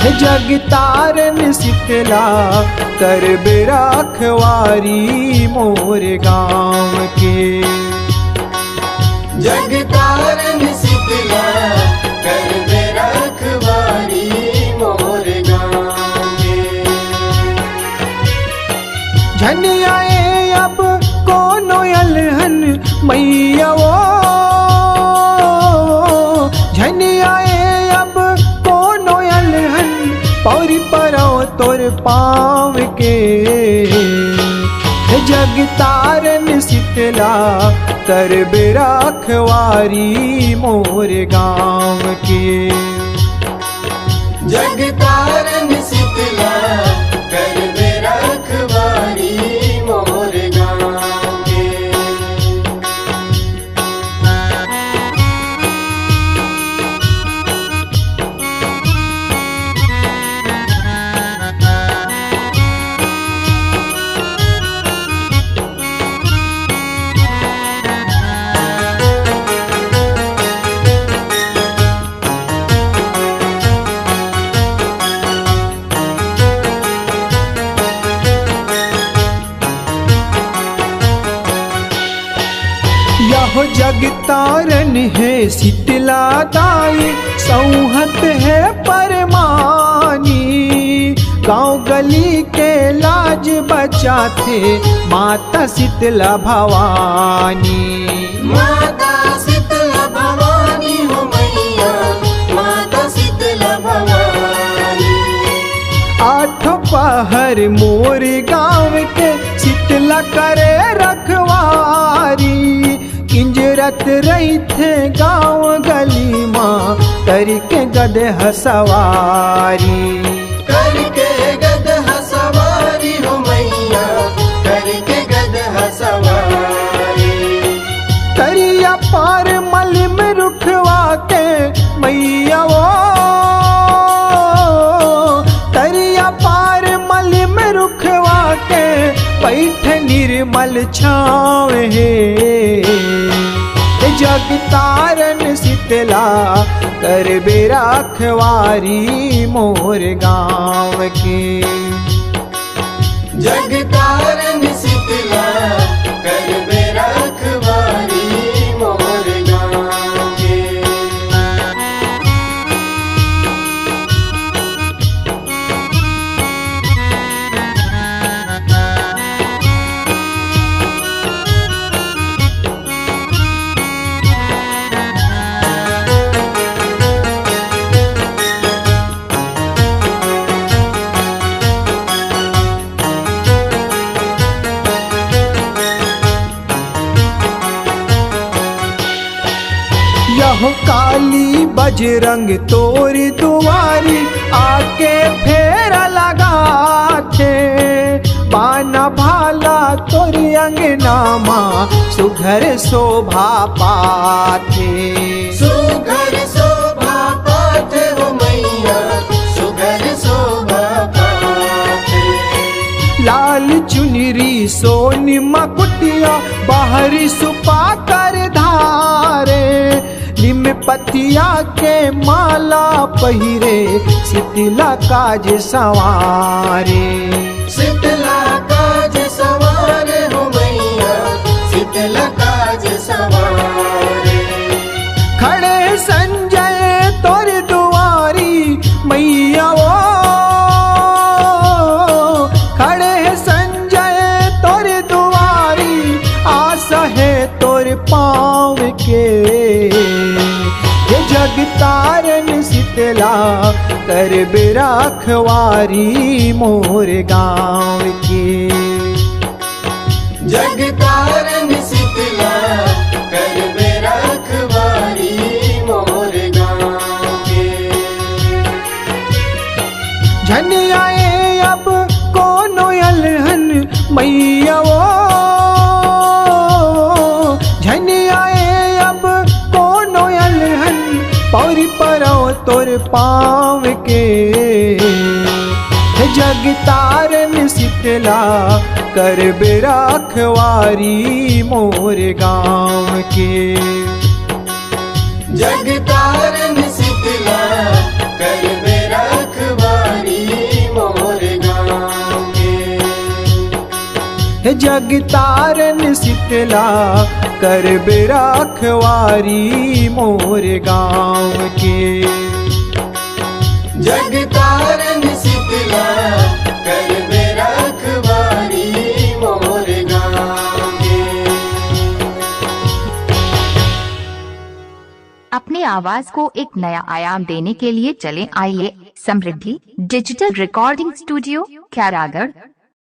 जग तारन शीतला कर रखवारी मोर गाँव के। जग तारन शीतला कर रखवारी मोर गाँव के। झन आए अब कोनो अलहन मैया वो, झन आए अब कोनो अलहन पौरी परो तोर पाँव के। जग तारन शीतला कर रखवारी मोर गाँव के। जग तारन शीतला कर रखवारी मोर गाँव के। यहो जग तारन है शीतला दाई, सौहत है परमानी। गाँव गली के लाज बचाते माता शीतला भवानी। माता शीतला भवानी हो मैया, माता शीतला भवानी। आठों पहर मोर गाँव के शीतला करे रखवारी। किंजरत रही थे गाँव गली माँ करके गदह सवारी। करके गदह सवारी हो मैया, करके गदह सवारी। करिया पार मल में रुखवा के मैया वो, करिया पार मल में रुखवा के बैठ निर्मल छाँव है। जग तारन शीतला कर रखवारी मोर गाँव के। जग तारन शीतला कर रखवारी मोर गाँव के। यहो काली बजरंग तोर दुआरी आके फेरा लगाते। बाना भाला तोर अंगना माँ सुघर शोभा पाते। सुघर शोभा पाते हो मैया, सुघर शोभा पाते। लाल चुनरी सोनी मकुटिया बाहरी सुपा कर धारे। निम पतिया के माला पहिरे शीतला काज सवारे। शीतला काज सवारे हो मैया, शीतला काज सवारे। खड़े संजय तोर दुआरी मैया वो, खड़े संजय तोर दुआरी आस है तोर पाँव के। जग तारन शीतला कर रखवारी मोर गाँव के। जग तारन शीतला कर रखवारी मोर गाँव के। झन आए अब कोनो अलहन मैया वो, झन आए अब कोनो अलहन पौरी परो तोर पाँव के। जग तारन शीतला कर रखवारी मोर गाँव के। जग तारन शीतला कर रखवारी जगतारन शीतला कर रखवारी मोर गाँव के। जगतारन शीतला कर रखवारी मोर गाँव के। अपने आवाज को एक नया आयाम देने के लिए चले आइए समृद्धि डिजिटल रिकॉर्डिंग स्टूडियो, खैरागढ़,